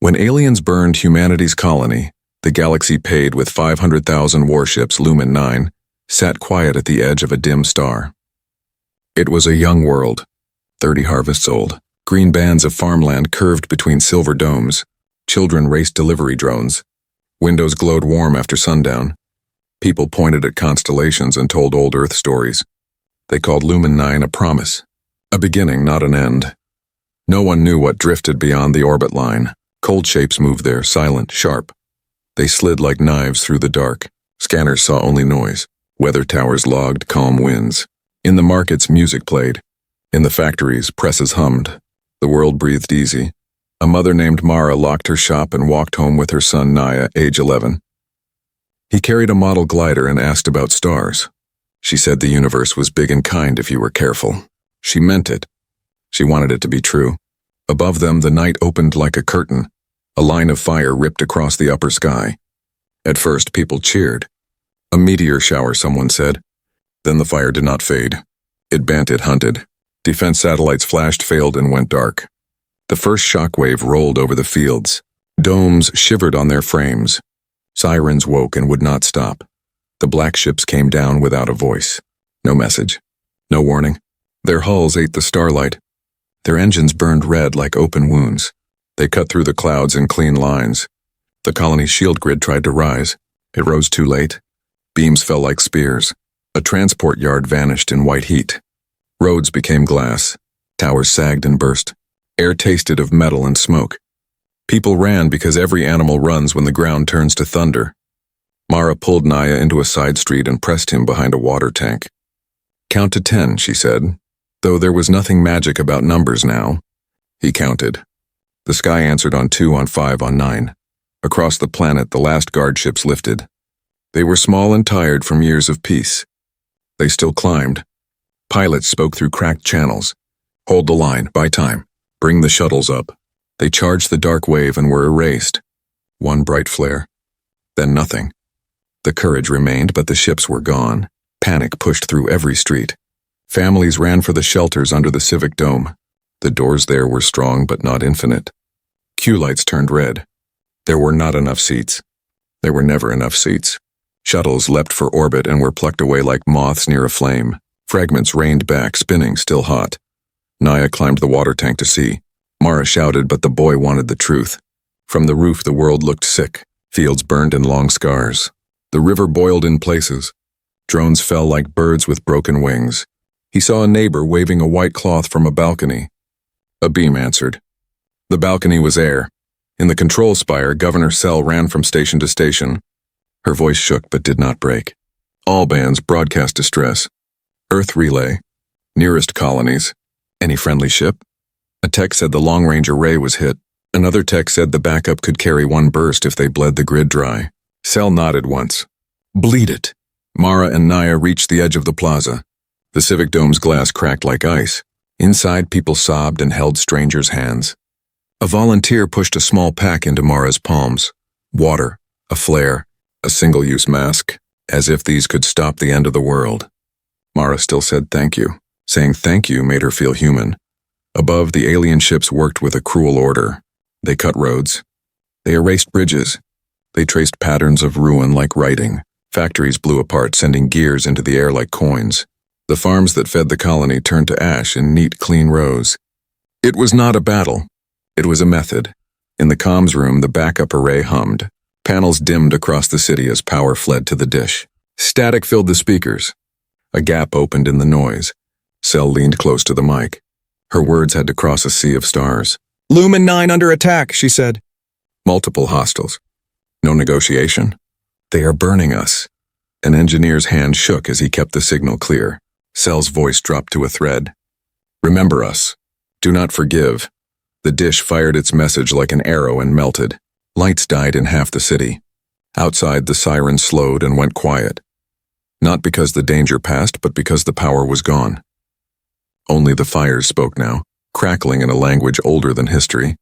When aliens burned humanity's colony, the galaxy paid with 500,000 warships. Lumen 9 sat quiet at the edge of a dim star. It was a young world, 30 harvests old. Green bands of farmland curved between silver domes. Children raced delivery drones. Windows glowed warm after sundown. People pointed at constellations and told old Earth stories. They called Lumen 9 a promise, a beginning, not an end. No one knew what drifted beyond the orbit line. Cold shapes moved there, silent, sharp. They slid like knives through the dark. Scanners saw only noise. Weather towers logged calm winds. In the markets, music played. In the factories, presses hummed. The world breathed easy. A mother named Mara locked her shop and walked home with her son Naya, age 11. He carried a model glider and asked about stars. She said the universe was big and kind if you were careful. She meant it. She wanted it to be true. Above them, the night opened like a curtain. A line of fire ripped across the upper sky. At first, people cheered. A meteor shower, someone said. Then the fire did not fade. It bent, it hunted. Defense satellites flashed, failed, and went dark. The first shockwave rolled over the fields. Domes shivered on their frames. Sirens woke and would not stop. The black ships came down without a voice. No message. No warning. Their hulls ate the starlight. Their engines burned red like open wounds. They cut through the clouds in clean lines. The colony's shield grid tried to rise. It rose too late. Beams fell like spears. A transport yard vanished in white heat. Roads became glass. Towers sagged and burst. Air tasted of metal and smoke. People ran because every animal runs when the ground turns to thunder. Mara pulled Naya into a side street and pressed him behind a water tank. "Count to 10, she said, though there was nothing magic about numbers now. He counted. The sky answered on 2, on 5, on 9. Across the planet, the last guard ships lifted. They were small and tired from years of peace. They still climbed. Pilots spoke through cracked channels. Hold the line, buy time. Bring the shuttles up. They charged the dark wave and were erased. One bright flare. Then nothing. The courage remained, but the ships were gone. Panic pushed through every street. Families ran for the shelters under the civic dome. The doors there were strong but not infinite. Queue lights turned red. There were not enough seats. There were never enough seats. Shuttles leapt for orbit and were plucked away like moths near a flame. Fragments rained back, spinning, still hot. Naya climbed the water tank to see. Mara shouted, but the boy wanted the truth. From the roof, the world looked sick. Fields burned in long scars. The river boiled in places. Drones fell like birds with broken wings. He saw a neighbor waving a white cloth from a balcony. A beam answered. The balcony was air. In the control spire, Governor Sell ran from station to station. Her voice shook but did not break. All bands broadcast distress. Earth relay. Nearest colonies. Any friendly ship? A tech said the long-range array was hit. Another tech said the backup could carry one burst if they bled the grid dry. Sell nodded once. Bleed it. Mara and Naya reached the edge of the plaza. The civic dome's glass cracked like ice. Inside, people sobbed and held strangers' hands. A volunteer pushed a small pack into Mara's palms. Water, a flare, a single-use mask, as if these could stop the end of the world. Mara still said thank you. Saying thank you made her feel human. Above, the alien ships worked with a cruel order. They cut roads. They erased bridges. They traced patterns of ruin like writing. Factories blew apart, sending gears into the air like coins. The farms that fed the colony turned to ash in neat, clean rows. It was not a battle. It was a method. In the comms room, the backup array hummed. Panels dimmed across the city as power fled to the dish. Static filled the speakers. A gap opened in the noise. Sell leaned close to the mic. Her words had to cross a sea of stars. "Lumen 9 under attack," she said. Multiple hostiles. No negotiation. "They are burning us." An engineer's hand shook as he kept the signal clear. Cell's voice dropped to a thread. "Remember us. Do not forgive." The dish fired its message like an arrow and melted. Lights died in half the city. Outside, the sirens slowed and went quiet. Not because the danger passed, but because the power was gone. Only the fires spoke now, crackling in a language older than history.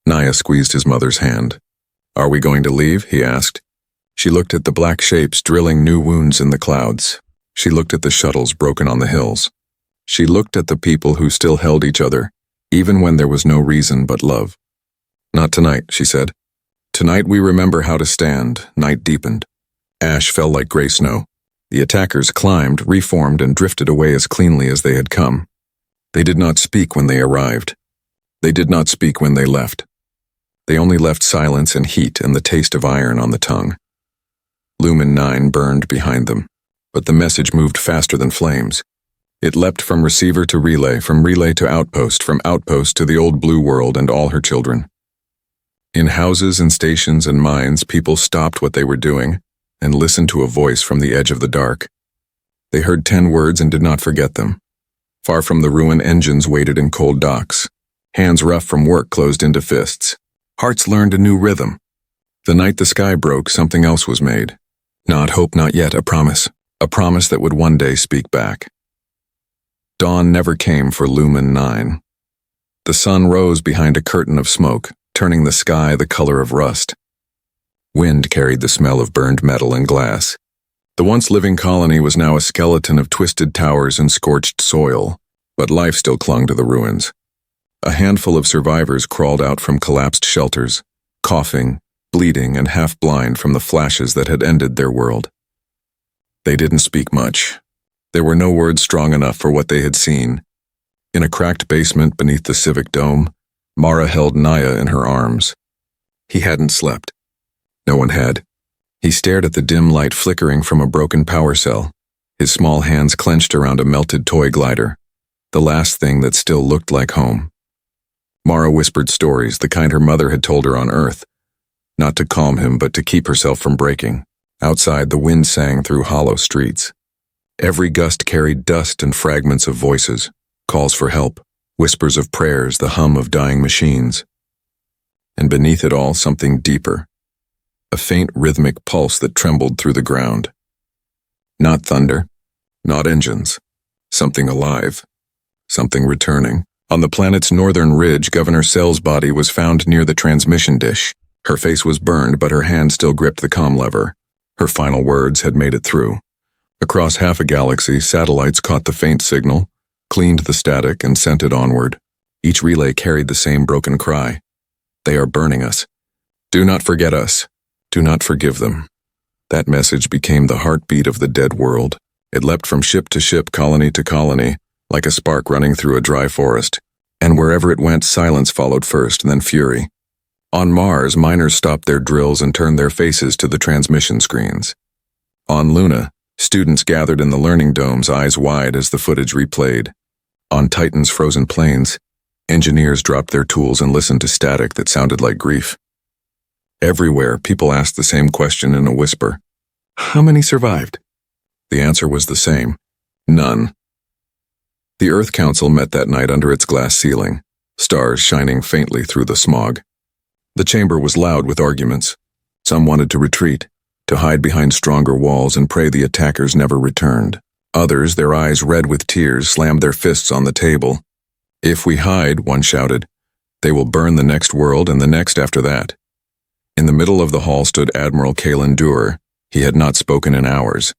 Naya squeezed his mother's hand. "Are we going to leave?" he asked. She looked at the black shapes drilling new wounds in the clouds. She looked at the shuttles broken on the hills. She looked at the people who still held each other, even when there was no reason but love. Not tonight, she said. Tonight we remember how to stand. Night deepened. Ash fell like gray snow. The attackers climbed, reformed, and drifted away as cleanly as they had come. They did not speak when they arrived. They did not speak when they left. They only left silence and heat and the taste of iron on the tongue. Lumen 9 burned behind them, but the message moved faster than flames. It leapt from receiver to relay, from relay to outpost, from outpost to the old blue world and all her children. In houses and stations and mines, people stopped what they were doing and listened to a voice from the edge of the dark. They heard 10 words and did not forget them. Far from the ruin, engines waited in cold docks. Hands rough from work closed into fists. Hearts learned a new rhythm. The night the sky broke, something else was made. Not hope, not yet, a promise that would one day speak back. Dawn never came for Lumen 9. The sun rose behind a curtain of smoke, turning the sky the color of rust. Wind carried the smell of burned metal and glass. The once living colony was now a skeleton of twisted towers and scorched soil, but life still clung to the ruins. A handful of survivors crawled out from collapsed shelters, coughing, bleeding, and half-blind from the flashes that had ended their world. They didn't speak much. There were no words strong enough for what they had seen. In a cracked basement beneath the civic dome, Mara held Naya in her arms. He hadn't slept. No one had. He stared at the dim light flickering from a broken power cell, his small hands clenched around a melted toy glider, the last thing that still looked like home. Mara whispered stories, the kind her mother had told her on Earth, not to calm him but to keep herself from breaking. Outside, the wind sang through hollow streets. Every gust carried dust and fragments of voices, calls for help, whispers of prayers, the hum of dying machines. And beneath it all, something deeper. A faint rhythmic pulse that trembled through the ground. Not thunder, not engines. Something alive. Something returning. On the planet's northern ridge, Governor Cell's body was found near the transmission dish. Her face was burned, but her hand still gripped the comm lever. Her final words had made it through. Across half a galaxy, satellites caught the faint signal, cleaned the static, and sent it onward. Each relay carried the same broken cry. They are burning us. Do not forget us. Do not forgive them. That message became the heartbeat of the dead world. It leapt from ship to ship, colony to colony, like a spark running through a dry forest. And wherever it went, silence followed first, then fury. On Mars, miners stopped their drills and turned their faces to the transmission screens. On Luna, students gathered in the learning domes, eyes wide as the footage replayed. On Titan's frozen plains, engineers dropped their tools and listened to static that sounded like grief. Everywhere, people asked the same question in a whisper. How many survived? The answer was the same. None. The Earth Council met that night under its glass ceiling, stars shining faintly through the smog. The chamber was loud with arguments. Some wanted to retreat, to hide behind stronger walls and pray the attackers never returned. Others, their eyes red with tears, slammed their fists on the table. If we hide, one shouted, they will burn the next world and the next after that. In the middle of the hall stood Admiral Kalen Duer. He had not spoken in hours.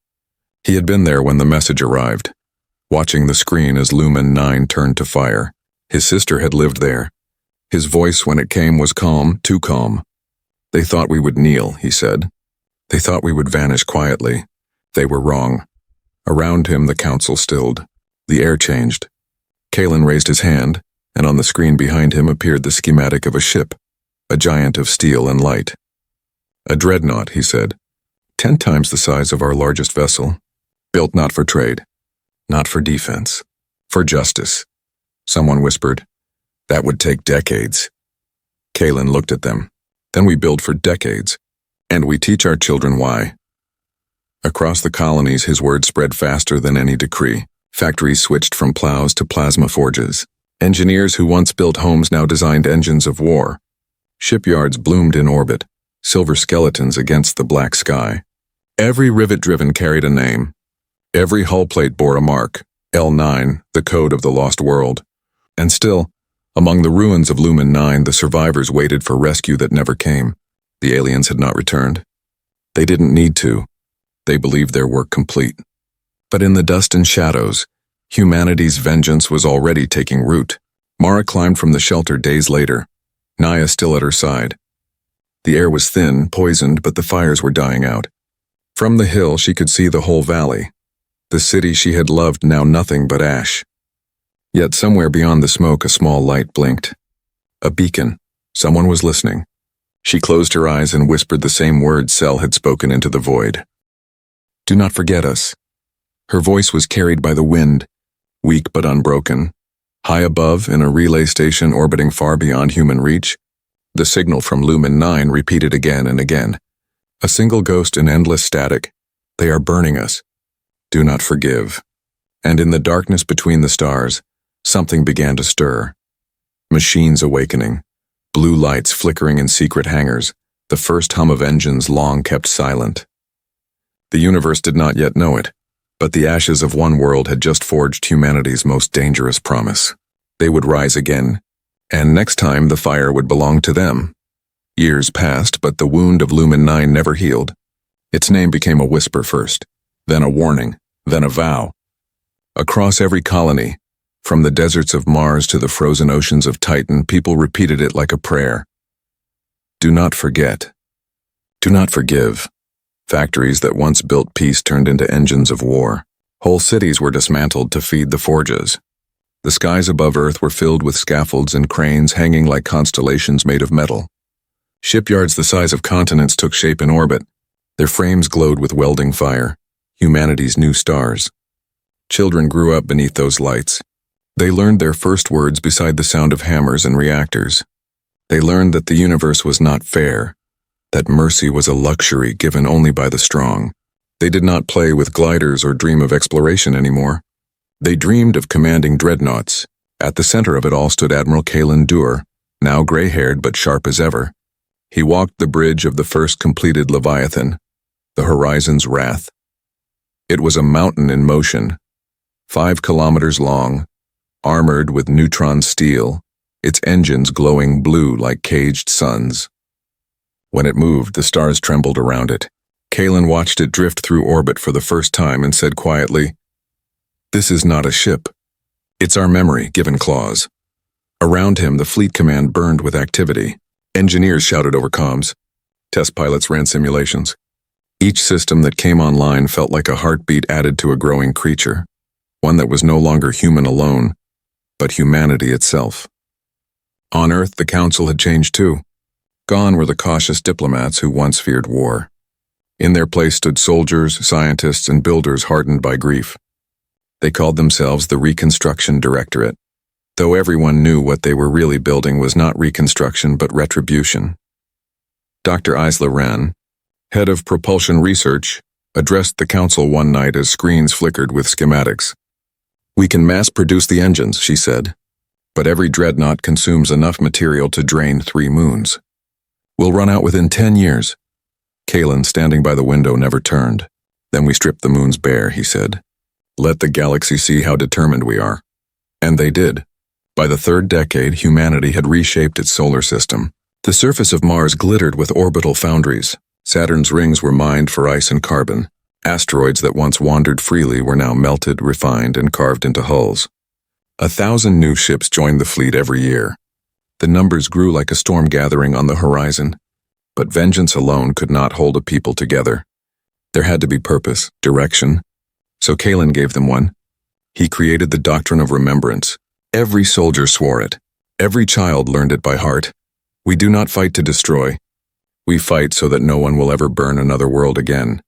He had been there when the message arrived, watching the screen as Lumen 9 turned to fire. His sister had lived there. His voice when it came was calm, too calm. They thought we would kneel, he said. They thought we would vanish quietly. They were wrong. Around him the council stilled. The air changed. Kalen raised his hand, and on the screen behind him appeared the schematic of a ship, a giant of steel and light. A dreadnought, he said, 10 times the size of our largest vessel, built not for trade, not for defense, for justice. Someone whispered, that would take decades. Kalen looked at them. Then we build for decades, and we teach our children why. Across the colonies, his words spread faster than any decree. Factories switched from plows to plasma forges. Engineers who once built homes now designed engines of war. Shipyards bloomed in orbit, silver skeletons against the black sky. Every rivet driven carried a name. Every hull plate bore a mark, L9, the code of the lost world. And still, among the ruins of Lumen 9, the survivors waited for rescue that never came. The aliens had not returned. They didn't need to. They believed their work complete. But in the dust and shadows, humanity's vengeance was already taking root. Mara climbed from the shelter days later. Naya still at her side. The air was thin, poisoned, but the fires were dying out. From the hill she could see the whole valley. The city she had loved now nothing but ash. Yet somewhere beyond the smoke a small light blinked. A beacon. Someone was listening. She closed her eyes and whispered the same words Sel had spoken into the void. "Do not forget us." Her voice was carried by the wind, weak but unbroken. High above, in a relay station orbiting far beyond human reach, the signal from Lumen 9 repeated again and again. A single ghost in endless static. "They are burning us. Do not forgive." And in the darkness between the stars, something began to stir. Machines awakening. Blue lights flickering in secret hangars, the first hum of engines long kept silent. The universe did not yet know it, but the ashes of one world had just forged humanity's most dangerous promise. They would rise again, and next time the fire would belong to them. Years passed, but the wound of Lumen 9 never healed. Its name became a whisper first, then a warning, then a vow. Across every colony, from the deserts of Mars to the frozen oceans of Titan, people repeated it like a prayer. Do not forget. Do not forgive. Factories that once built peace turned into engines of war. Whole cities were dismantled to feed the forges. The skies above Earth were filled with scaffolds and cranes hanging like constellations made of metal. Shipyards the size of continents took shape in orbit. Their frames glowed with welding fire, humanity's new stars. Children grew up beneath those lights. They learned their first words beside the sound of hammers and reactors. They learned that the universe was not fair, that mercy was a luxury given only by the strong. They did not play with gliders or dream of exploration anymore. They dreamed of commanding dreadnoughts. At the center of it all stood Admiral Kalen Dur, now gray-haired but sharp as ever. He walked the bridge of the first completed Leviathan, the horizon's wrath. It was a mountain in motion, 5 kilometers long, armored with neutron steel, its engines glowing blue like caged suns. When it moved, the stars trembled around it. Kalen watched it drift through orbit for the first time and said quietly, "This is not a ship. It's our memory, given claws." Around him, the fleet command burned with activity. Engineers shouted over comms. Test pilots ran simulations. Each system that came online felt like a heartbeat added to a growing creature, one that was no longer human alone, but humanity itself. On Earth, the Council had changed too. Gone were the cautious diplomats who once feared war. In their place stood soldiers, scientists, and builders hardened by grief. They called themselves the Reconstruction Directorate, though everyone knew what they were really building was not reconstruction but retribution. Dr. Isla Wren, head of propulsion research, addressed the council one night as screens flickered with schematics. "We can mass-produce the engines," she said, "but every dreadnought consumes enough material to drain 3 moons. We'll run out within 10 years. Kalen, standing by the window, never turned. "Then we strip the moons bare," he said. "Let the galaxy see how determined we are." And they did. By the 3rd decade, humanity had reshaped its solar system. The surface of Mars glittered with orbital foundries. Saturn's rings were mined for ice and carbon. Asteroids that once wandered freely were now melted, refined, and carved into hulls. 1,000 new ships joined the fleet every year. The numbers grew like a storm gathering on the horizon, but vengeance alone could not hold a people together. There had to be purpose, direction, so Kalen gave them one. He created the doctrine of remembrance. Every soldier swore it. Every child learned it by heart. We do not fight to destroy. We fight so that no one will ever burn another world again.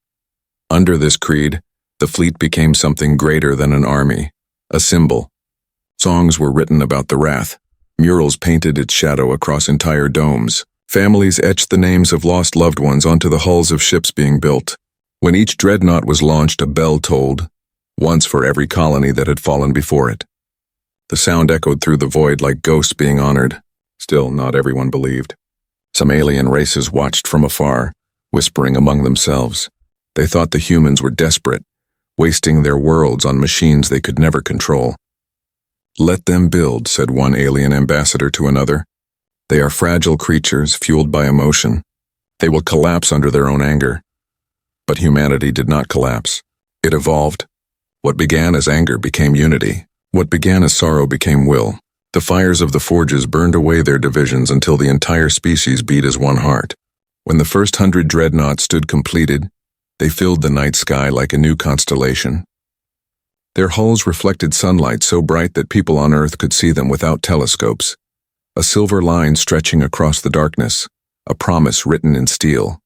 Under this creed, the fleet became something greater than an army, a symbol. Songs were written about the wrath. Murals painted its shadow across entire domes. Families etched the names of lost loved ones onto the hulls of ships being built. When each dreadnought was launched, a bell tolled, once for every colony that had fallen before it. The sound echoed through the void like ghosts being honored. Still, not everyone believed. Some alien races watched from afar, whispering among themselves. They thought the humans were desperate, wasting their worlds on machines they could never control. "Let them build," said one alien ambassador to another. "They are fragile creatures fueled by emotion. They will collapse under their own anger." But humanity did not collapse. It evolved. What began as anger became unity. What began as sorrow became will. The fires of the forges burned away their divisions until the entire species beat as one heart. When the first 100 dreadnoughts stood completed, they filled the night sky like a new constellation. Their hulls reflected sunlight so bright that people on Earth could see them without telescopes. A silver line stretching across the darkness, a promise written in steel.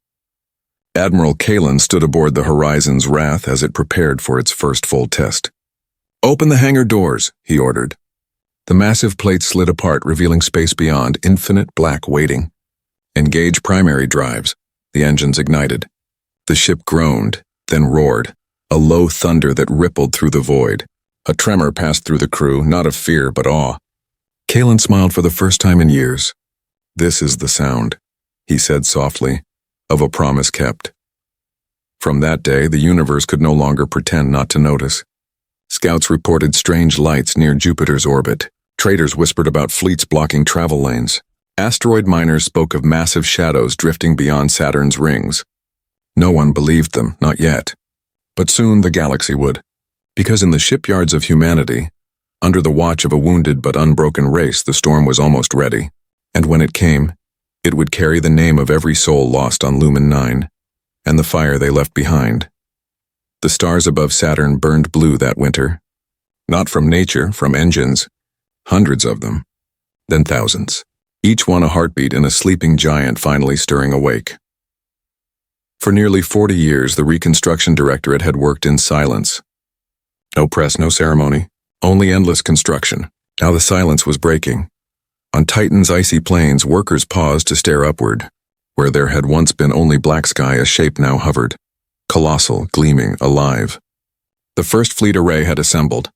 Admiral Kalen stood aboard the Horizon's Wrath as it prepared for its first full test. "Open the hangar doors," he ordered. The massive plates slid apart, revealing space beyond, infinite black waiting. "Engage primary drives." The engines ignited. The ship groaned, then roared, a low thunder that rippled through the void. A tremor passed through the crew, not of fear but awe. Kalen smiled for the first time in years. "This is the sound," he said softly, "of a promise kept." From that day, the universe could no longer pretend not to notice. Scouts reported strange lights near Jupiter's orbit. Traders whispered about fleets blocking travel lanes. Asteroid miners spoke of massive shadows drifting beyond Saturn's rings. No one believed them, not yet. But soon the galaxy would. Because in the shipyards of humanity, under the watch of a wounded but unbroken race, the storm was almost ready. And when it came, it would carry the name of every soul lost on Lumen 9, and the fire they left behind. The stars above Saturn burned blue that winter. Not from nature, from engines. Hundreds of them. Then thousands. Each one a heartbeat in a sleeping giant finally stirring awake. For nearly 40 years, the Reconstruction Directorate had worked in silence. No press, no ceremony, only endless construction. Now the silence was breaking. On Titan's icy plains, workers paused to stare upward. Where there had once been only black sky, a shape now hovered. Colossal, gleaming, alive. The first fleet array had assembled.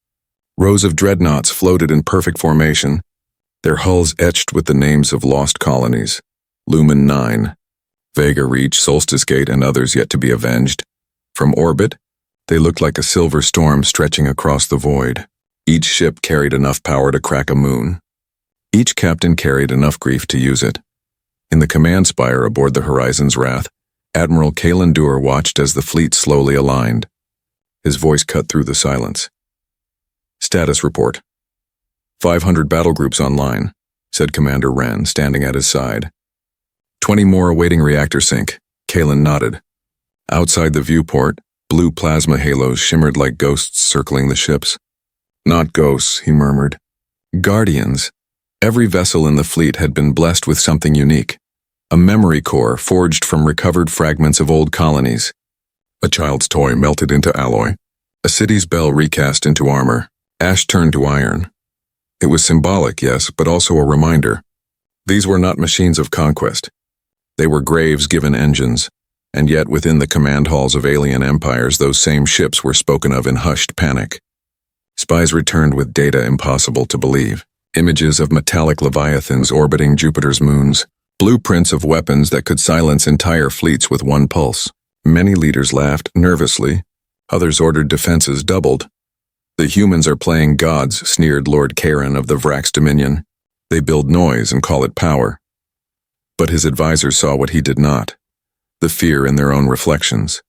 Rows of dreadnoughts floated in perfect formation, their hulls etched with the names of lost colonies. Lumen 9, Vega Reach, Solstice Gate, and others yet to be avenged. From orbit, they looked like a silver storm stretching across the void. Each ship carried enough power to crack a moon. Each captain carried enough grief to use it. In the command spire aboard the Horizon's Wrath, Admiral Kalen Dur watched as the fleet slowly aligned. His voice cut through the silence. "Status report. 500 battle groups online," said Commander Wren, standing at his side. 20 more awaiting reactor sync. Kalen nodded. Outside the viewport, blue plasma halos shimmered like ghosts circling the ships. "Not ghosts," he murmured. "Guardians." Every vessel in the fleet had been blessed with something unique. A memory core forged from recovered fragments of old colonies. A child's toy melted into alloy. A city's bell recast into armor. Ash turned to iron. It was symbolic, yes, but also a reminder. These were not machines of conquest. They were graves given engines, and yet within the command halls of alien empires, those same ships were spoken of in hushed panic. Spies returned with data impossible to believe. Images of metallic leviathans orbiting Jupiter's moons. Blueprints of weapons that could silence entire fleets with one pulse. Many leaders laughed nervously. Others ordered defenses doubled. "The humans are playing gods," sneered Lord Karen of the Vrax Dominion. "They build noise and call it power." But his advisors saw what he did not. The fear in their own reflections.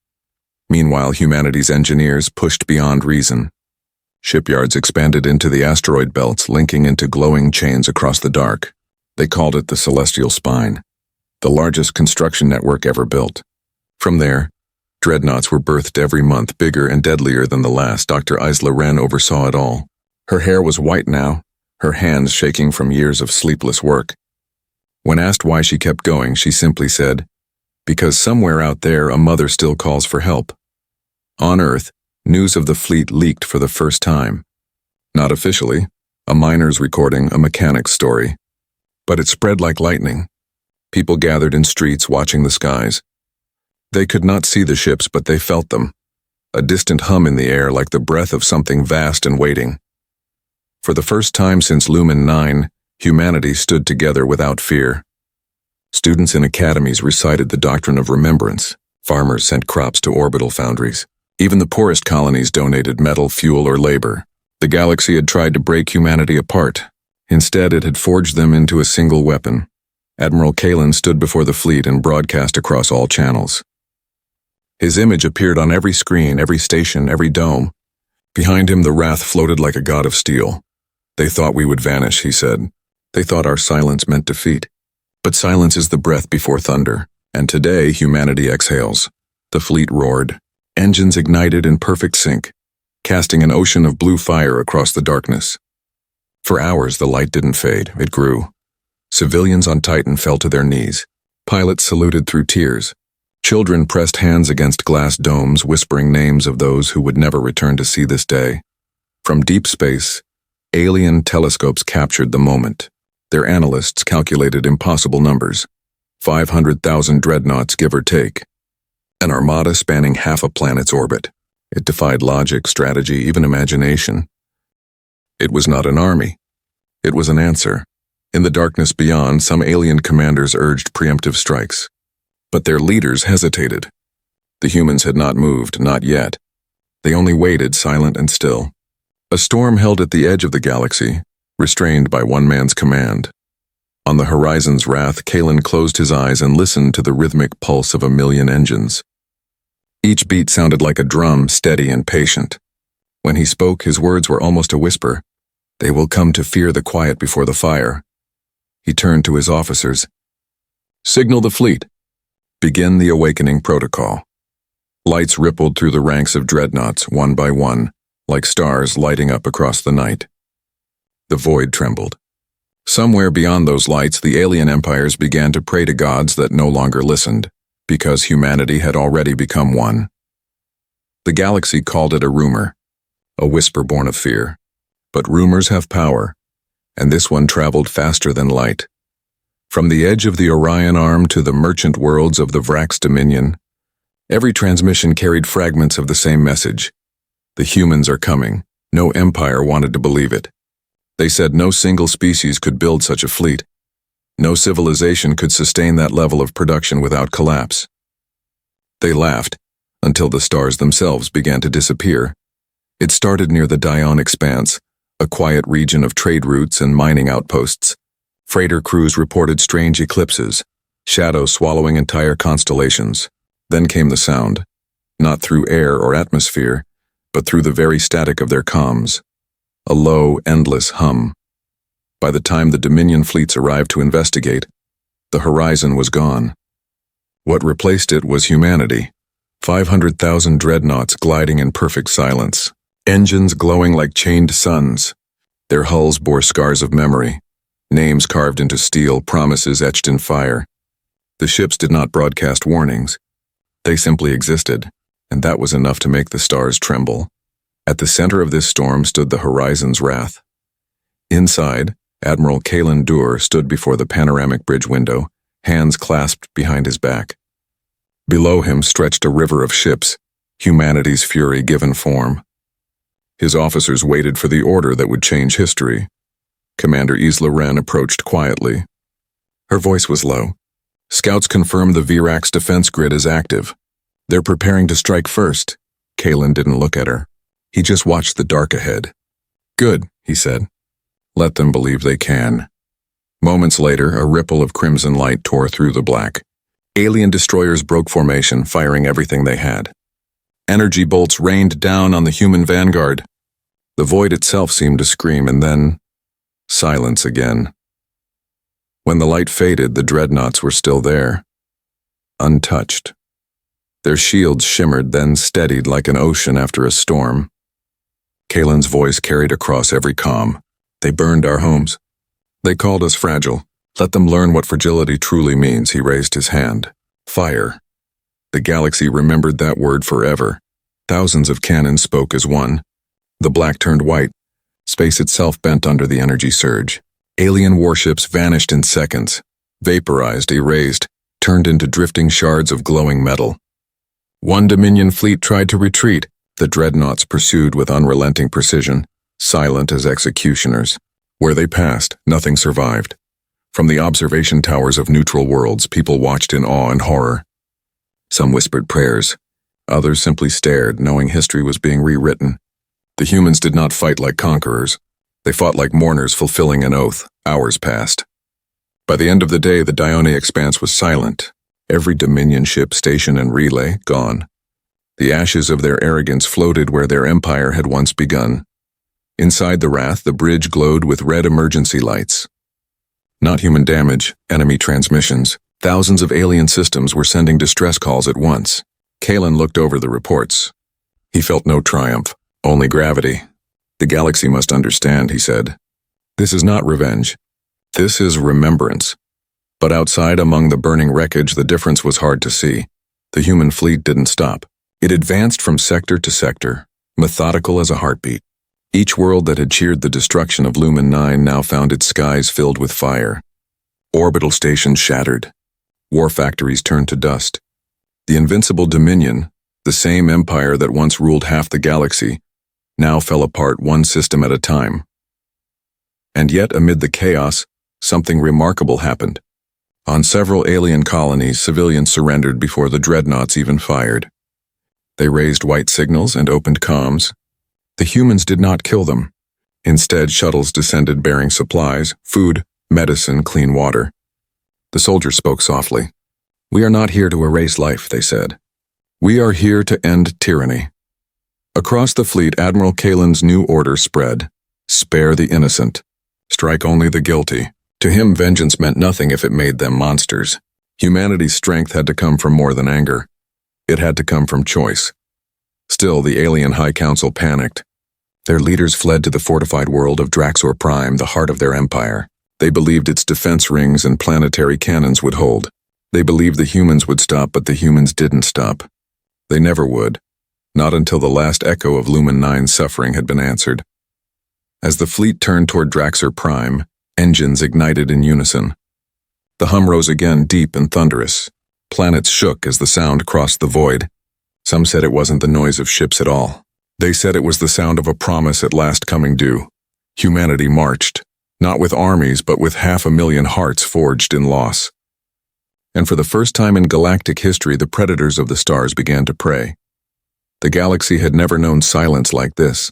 Meanwhile, humanity's engineers pushed beyond reason. Shipyards expanded into the asteroid belts, linking into glowing chains across the dark. They called it the Celestial Spine, the largest construction network ever built. From there, dreadnoughts were birthed every month, bigger and deadlier than the last. Dr. Isla Wren oversaw it all. Her hair was white now, her hands shaking from years of sleepless work. When asked why she kept going, she simply said, "Because somewhere out there a mother still calls for help." On Earth, news of the fleet leaked for the first time. Not officially, a miner's recording, a mechanic's story. But it spread like lightning. People gathered in streets watching the skies. They could not see the ships, but they felt them. A distant hum in the air like the breath of something vast and waiting. For the first time since Lumen 9, humanity stood together without fear. Students in academies recited the doctrine of remembrance. Farmers sent crops to orbital foundries. Even the poorest colonies donated metal, fuel, or labor. The galaxy had tried to break humanity apart. Instead, it had forged them into a single weapon. Admiral Kalen stood before the fleet and broadcast across all channels. His image appeared on every screen, every station, every dome. Behind him, the Wrath floated like a god of steel. They thought we would vanish, he said. They thought our silence meant defeat. But silence is the breath before thunder, and today humanity exhales. The fleet roared. Engines ignited in perfect sync, casting an ocean of blue fire across the darkness. For hours the light didn't fade, it grew. Civilians on Titan fell to their knees. Pilots saluted through tears. Children pressed hands against glass domes, whispering names of those who would never return to see this day. From deep space, alien telescopes captured the moment. Their analysts calculated impossible numbers. 500,000 dreadnoughts, give or take. An armada spanning half a planet's orbit. It defied logic, strategy, even imagination. It was not an army. It was an answer. In the darkness beyond, some alien commanders urged preemptive strikes. But their leaders hesitated. The humans had not moved, not yet. They only waited, silent and still. A storm held at the edge of the galaxy, restrained by one man's command. On the horizon's wrath, Kalen closed his eyes and listened to the rhythmic pulse of 1,000,000 engines. Each beat sounded like a drum, steady and patient. When he spoke, his words were almost a whisper. They will come to fear the quiet before the fire. He turned to his officers. Signal the fleet. Begin the awakening protocol. Lights rippled through the ranks of dreadnoughts, one by one, like stars lighting up across the night. The void trembled. Somewhere beyond those lights, the alien empires began to pray to gods that no longer listened, because humanity had already become one. The galaxy called it a rumor, a whisper born of fear. But rumors have power, and this one traveled faster than light. From the edge of the Orion Arm to the merchant worlds of the Vrax Dominion, every transmission carried fragments of the same message. The humans are coming. No empire wanted to believe it. They said no single species could build such a fleet. No civilization could sustain that level of production without collapse. They laughed, until the stars themselves began to disappear. It started near the Dion Expanse, a quiet region of trade routes and mining outposts. Freighter crews reported strange eclipses, shadows swallowing entire constellations. Then came the sound, not through air or atmosphere, but through the very static of their comms. A low, endless hum. By the time the Dominion fleets arrived to investigate, the horizon was gone. What replaced it was humanity. 500,000 dreadnoughts gliding in perfect silence. Engines glowing like chained suns. Their hulls bore scars of memory, names carved into steel, promises etched in fire. The ships did not broadcast warnings. They simply existed, and that was enough to make the stars tremble. At the center of this storm stood the horizon's wrath. Inside, Admiral Kalen Dur stood before the panoramic bridge window, hands clasped behind his back. Below him stretched a river of ships, humanity's fury given form. His officers waited for the order that would change history. Commander Isla Wren approached quietly. Her voice was low. Scouts confirmed the Virax defense grid is active. They're preparing to strike first. Kalen didn't look at her. He just watched the dark ahead. Good, he said. Let them believe they can. Moments later, a ripple of crimson light tore through the black. Alien destroyers broke formation, firing everything they had. Energy bolts rained down on the human vanguard. The void itself seemed to scream, and then silence again. When the light faded, the dreadnoughts were still there, untouched. Their shields shimmered, then steadied like an ocean after a storm. Kalen's voice carried across every comm. They burned our homes. They called us fragile. Let them learn what fragility truly means. He raised his hand. Fire. The galaxy remembered that word forever. Thousands of cannons spoke as one. The black turned white. Space itself bent under the energy surge. Alien warships vanished in seconds. Vaporized, erased, turned into drifting shards of glowing metal. One Dominion fleet tried to retreat. The dreadnoughts pursued with unrelenting precision, silent as executioners. Where they passed, nothing survived. From the observation towers of neutral worlds, people watched in awe and horror. Some whispered prayers. Others simply stared, knowing history was being rewritten. The humans did not fight like conquerors. They fought like mourners fulfilling an oath. Hours passed. By the end of the day, the Dione Expanse was silent. Every Dominion ship, station, and relay gone. The ashes of their arrogance floated where their empire had once begun. Inside the Wrath, the bridge glowed with red emergency lights. Not human damage, enemy transmissions. Thousands of alien systems were sending distress calls at once. Kalen looked over the reports. He felt no triumph, only gravity. The galaxy must understand, he said. This is not revenge. This is remembrance. But outside among the burning wreckage, the difference was hard to see. The human fleet didn't stop. It advanced from sector to sector, methodical as a heartbeat. Each world that had cheered the destruction of Lumen 9 now found its skies filled with fire. Orbital stations shattered. War factories turned to dust. The invincible Dominion, the same empire that once ruled half the galaxy, now fell apart one system at a time. And yet, amid the chaos, something remarkable happened. On several alien colonies, civilians surrendered before the dreadnoughts even fired. They raised white signals and opened comms. The humans did not kill them. Instead, shuttles descended bearing supplies, food, medicine, clean water. The soldiers spoke softly. We are not here to erase life, they said. We are here to end tyranny. Across the fleet, Admiral Kalen's new order spread. Spare the innocent. Strike only the guilty. To him, vengeance meant nothing if it made them monsters. Humanity's strength had to come from more than anger. It had to come from choice. Still, the alien High Council panicked. Their leaders fled to the fortified world of Draxor Prime, the heart of their empire. They believed its defense rings and planetary cannons would hold. They believed the humans would stop, but the humans didn't stop. They never would. Not until the last echo of Lumen 9's suffering had been answered. As the fleet turned toward Draxor Prime, engines ignited in unison. The hum rose again, deep and thunderous. Planets shook as the sound crossed the void. Some said it wasn't the noise of ships at all. They said it was the sound of a promise at last coming due. Humanity marched, not with armies, but with 500,000 hearts forged in loss. And for the first time in galactic history, the predators of the stars began to prey. The galaxy had never known silence like this.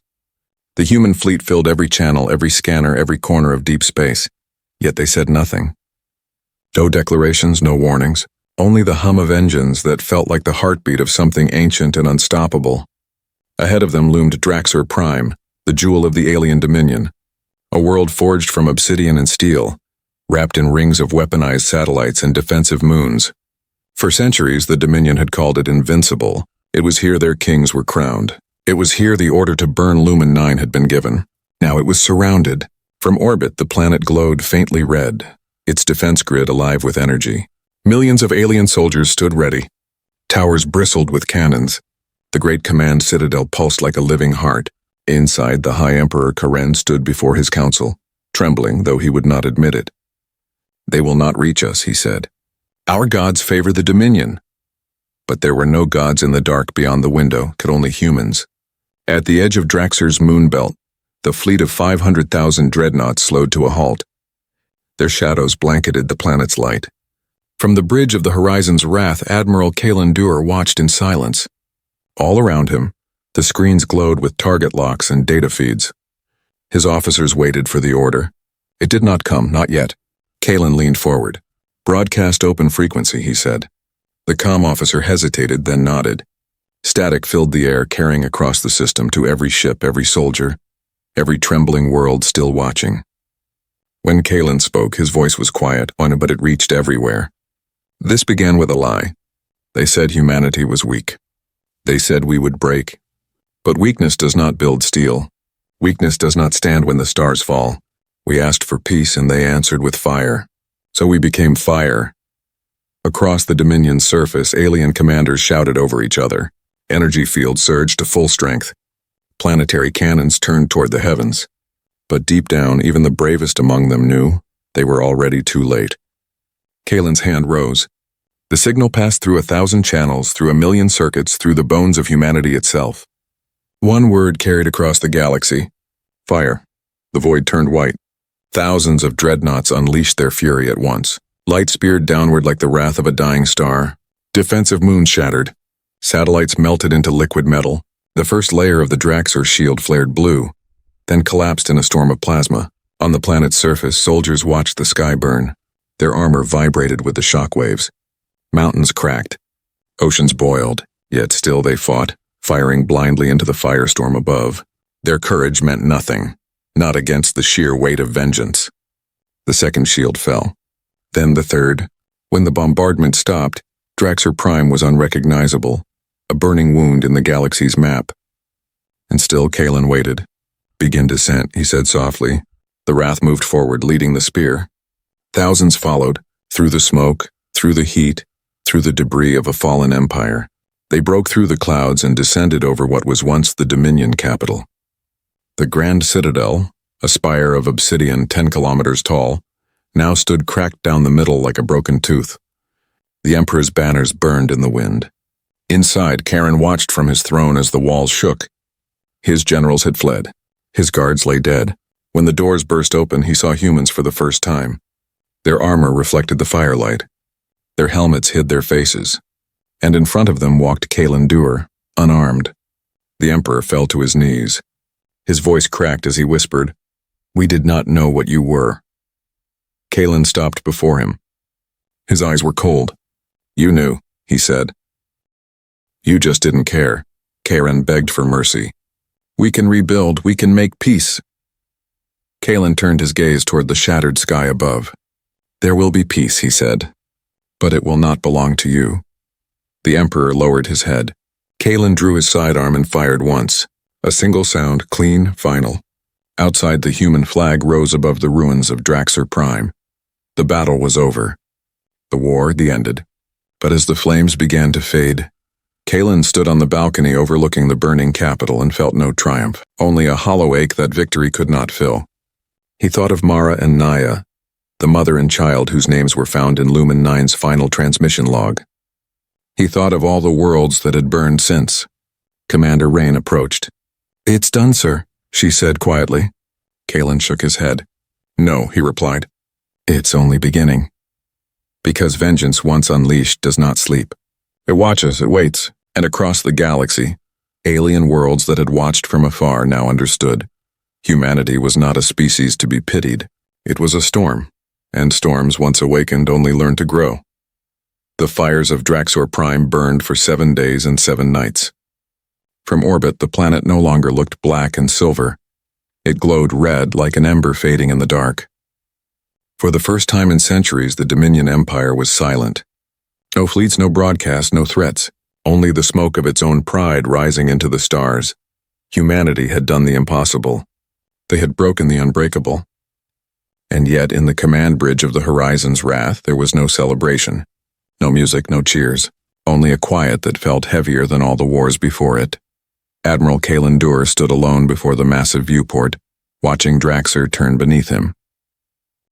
The human fleet filled every channel, every scanner, every corner of deep space. Yet they said nothing. No declarations, no warnings. Only the hum of engines that felt like the heartbeat of something ancient and unstoppable. Ahead of them loomed Draxor Prime, the jewel of the alien Dominion. A world forged from obsidian and steel, wrapped in rings of weaponized satellites and defensive moons. For centuries, the Dominion had called it invincible. It was here their kings were crowned. It was here the order to burn Lumen 9 had been given. Now it was surrounded. From orbit, the planet glowed faintly red, its defense grid alive with energy. Millions of alien soldiers stood ready. Towers bristled with cannons. The great command citadel pulsed like a living heart. Inside, the High Emperor Karen stood before his council, trembling, though he would not admit it. They will not reach us, he said. Our gods favor the Dominion. But there were no gods in the dark beyond the window, could only humans. At the edge of Draxor's moonbelt, the fleet of 500,000 dreadnoughts slowed to a halt. Their shadows blanketed the planet's light. From the bridge of the horizon's wrath, Admiral Kalen Dur watched in silence. All around him, the screens glowed with target locks and data feeds. His officers waited for the order. It did not come, not yet. Kalen leaned forward. Broadcast open frequency, he said. The comm officer hesitated, then nodded. Static filled the air, carrying across the system to every ship, every soldier, every trembling world still watching. When Kalen spoke, his voice was quiet, but it reached everywhere. This began with a lie. They said humanity was weak. They said we would break. But weakness does not build steel. Weakness does not stand when the stars fall. We asked for peace and they answered with fire. So we became fire. Across the Dominion's surface, alien commanders shouted over each other. Energy fields surged to full strength. Planetary cannons turned toward the heavens. But deep down, even the bravest among them knew they were already too late. Kalen's hand rose. The signal passed through 1,000 channels, through 1,000,000 circuits, through the bones of humanity itself. One word carried across the galaxy. Fire. The void turned white. Thousands of dreadnoughts unleashed their fury at once. Light speared downward like the wrath of a dying star. Defensive moons shattered. Satellites melted into liquid metal. The first layer of the Draxor shield flared blue, then collapsed in a storm of plasma. On the planet's surface, soldiers watched the sky burn. Their armor vibrated with the shock waves. Mountains cracked. Oceans boiled, yet still they fought, firing blindly into the firestorm above. Their courage meant nothing. not against the sheer weight of vengeance. The second shield fell. Then the third. When the bombardment stopped, Draxxir Prime was unrecognizable, a burning wound in the galaxy's map. And still Kalen waited. "Begin descent," he said softly. The Wrath moved forward, leading the spear. Thousands followed, through the smoke, through the heat, through the debris of a fallen empire. They broke through the clouds and descended over what was once the Dominion capital. The Grand Citadel, a spire of obsidian 10 kilometers tall, now stood cracked down the middle like a broken tooth. The Emperor's banners burned in the wind. Inside, Karen watched from his throne as the walls shook. His generals had fled. His guards lay dead. When the doors burst open, he saw humans for the first time. Their armor reflected the firelight. Their helmets hid their faces. And in front of them walked Kalen Dur, unarmed. The Emperor fell to his knees. His voice cracked as he whispered, "We did not know what you were." Kalen stopped before him. His eyes were cold. "You knew," he said. "You just didn't care." Karen begged for mercy. "We can rebuild, we can make peace." Kalen turned his gaze toward the shattered sky above. "There will be peace," he said, "but it will not belong to you." The Emperor lowered his head. Kalen drew his sidearm and fired once. A single sound, clean, final. Outside, the human flag rose above the ruins of Draxxir Prime. The battle was over. The war, the ended. But as the flames began to fade, Kalen stood on the balcony overlooking the burning capital and felt no triumph, only a hollow ache that victory could not fill. He thought of Mara and Naya, the mother and child whose names were found in Lumen 9's final transmission log. He thought of all the worlds that had burned since. Commander Rain approached. "It's done, sir," she said quietly. Kalen shook his head. "No," he replied. "It's only beginning." Because vengeance once unleashed does not sleep. It watches, it waits, and across the galaxy, alien worlds that had watched from afar now understood. Humanity was not a species to be pitied. It was a storm, and storms once awakened only learn to grow. The fires of Draxxir Prime burned for 7 days and 7 nights. From orbit, the planet no longer looked black and silver. It glowed red like an ember fading in the dark. For the first time in centuries, the Dominion Empire was silent. No fleets, no broadcasts, no threats, only the smoke of its own pride rising into the stars. Humanity had done the impossible. They had broken the unbreakable. And yet, in the command bridge of the Horizon's Wrath, there was no celebration. No music, no cheers, only a quiet that felt heavier than all the wars before it. Admiral Kalen Dur stood alone before the massive viewport, watching Draxxir turn beneath him.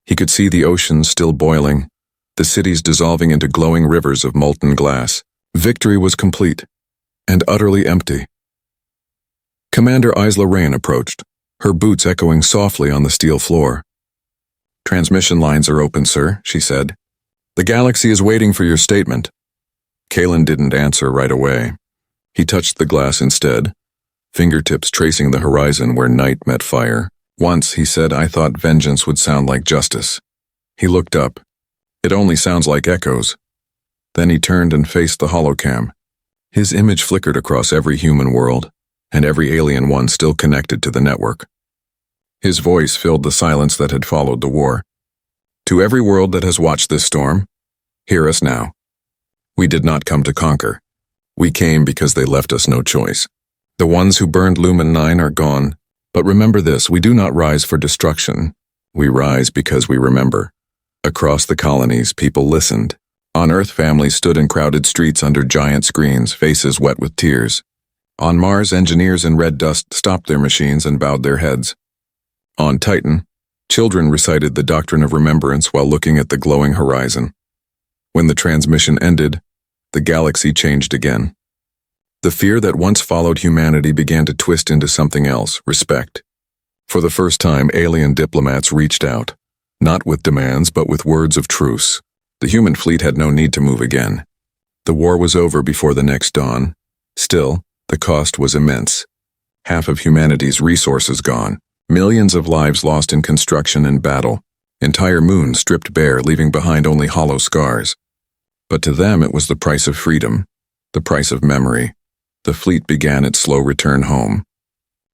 He could see the oceans still boiling, the cities dissolving into glowing rivers of molten glass. Victory was complete, and utterly empty. Commander Isla Rain approached, her boots echoing softly on the steel floor. "Transmission lines are open, sir," she said. "The galaxy is waiting for your statement." Kalen didn't answer right away. He touched the glass instead, fingertips tracing the horizon where night met fire. Once, he said, "I thought vengeance would sound like justice." He looked up. "It only sounds like echoes." Then he turned and faced the holocam. His image flickered across every human world, and every alien one still connected to the network. His voice filled the silence that had followed the war. "To every world that has watched this storm, hear us now. We did not come to conquer. We came because they left us no choice. The ones who burned Lumen 9 are gone, but remember this, we do not rise for destruction. We rise because we remember." Across the colonies, people listened. On Earth, families stood in crowded streets under giant screens, faces wet with tears. On Mars, engineers in red dust stopped their machines and bowed their heads. On Titan, children recited the doctrine of remembrance while looking at the glowing horizon. When the transmission ended, the galaxy changed again. The fear that once followed humanity began to twist into something else, respect. For the first time, alien diplomats reached out, not with demands but with words of truce. The human fleet had no need to move again. The war was over before the next dawn. Still, the cost was immense. Half of humanity's resources gone, millions of lives lost in construction and battle, entire moons stripped bare, leaving behind only hollow scars. But to them it was the price of freedom, the price of memory. The fleet began its slow return home.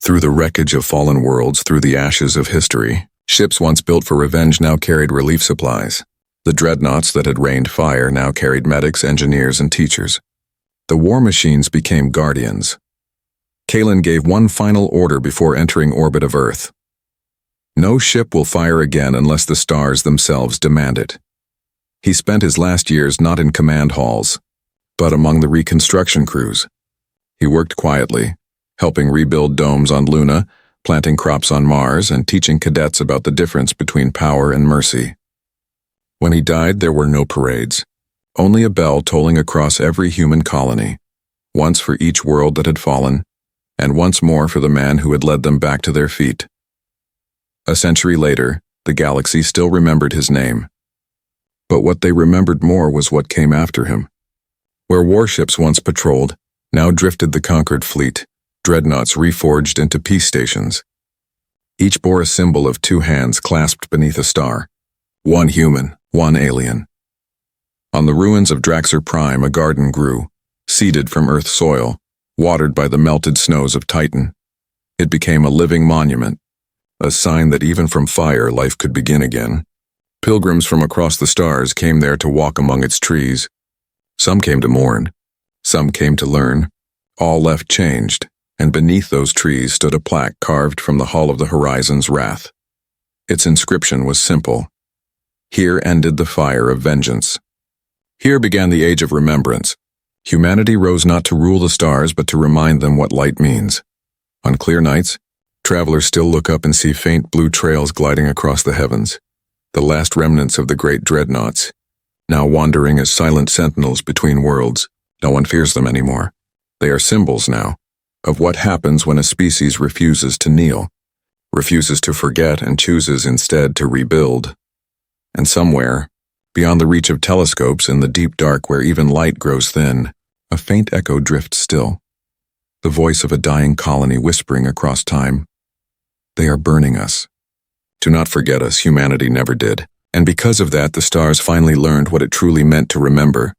Through the wreckage of fallen worlds, through the ashes of history, ships once built for revenge now carried relief supplies. The dreadnoughts that had rained fire now carried medics, engineers, and teachers. The war machines became guardians. Kalen gave one final order before entering orbit of Earth. No ship will fire again unless the stars themselves demand it. He spent his last years not in command halls, but among the reconstruction crews. He worked quietly, helping rebuild domes on Luna, planting crops on Mars, and teaching cadets about the difference between power and mercy. When he died, there were no parades, only a bell tolling across every human colony, once for each world that had fallen, and once more for the man who had led them back to their feet. A century later, the galaxy still remembered his name. But what they remembered more was what came after him. Where warships once patrolled, now drifted the conquered fleet, dreadnoughts reforged into peace stations. Each bore a symbol of two hands clasped beneath a star, one human, one alien. On the ruins of Draxer Prime, a garden grew, seeded from Earth's soil, watered by the melted snows of Titan. It became a living monument, a sign that even from fire life could begin again. Pilgrims from across the stars came there to walk among its trees. Some came to mourn, some came to learn. All left changed, and beneath those trees stood a plaque carved from the hull of the Horizon's wrath. Its inscription was simple. Here ended the fire of vengeance. Here began the age of remembrance. Humanity rose not to rule the stars, but to remind them what light means. On clear nights, travelers still look up and see faint blue trails gliding across the heavens, the last remnants of the great dreadnoughts, now wandering as silent sentinels between worlds. No one fears them anymore. They are symbols now of what happens when a species refuses to kneel, refuses to forget, and chooses instead to rebuild. And somewhere, beyond the reach of telescopes, in the deep dark where even light grows thin, a faint echo drifts still, the voice of a dying colony whispering across time. They are burning us. Do not forget us, humanity never did. And because of that, the stars finally learned what it truly meant to remember.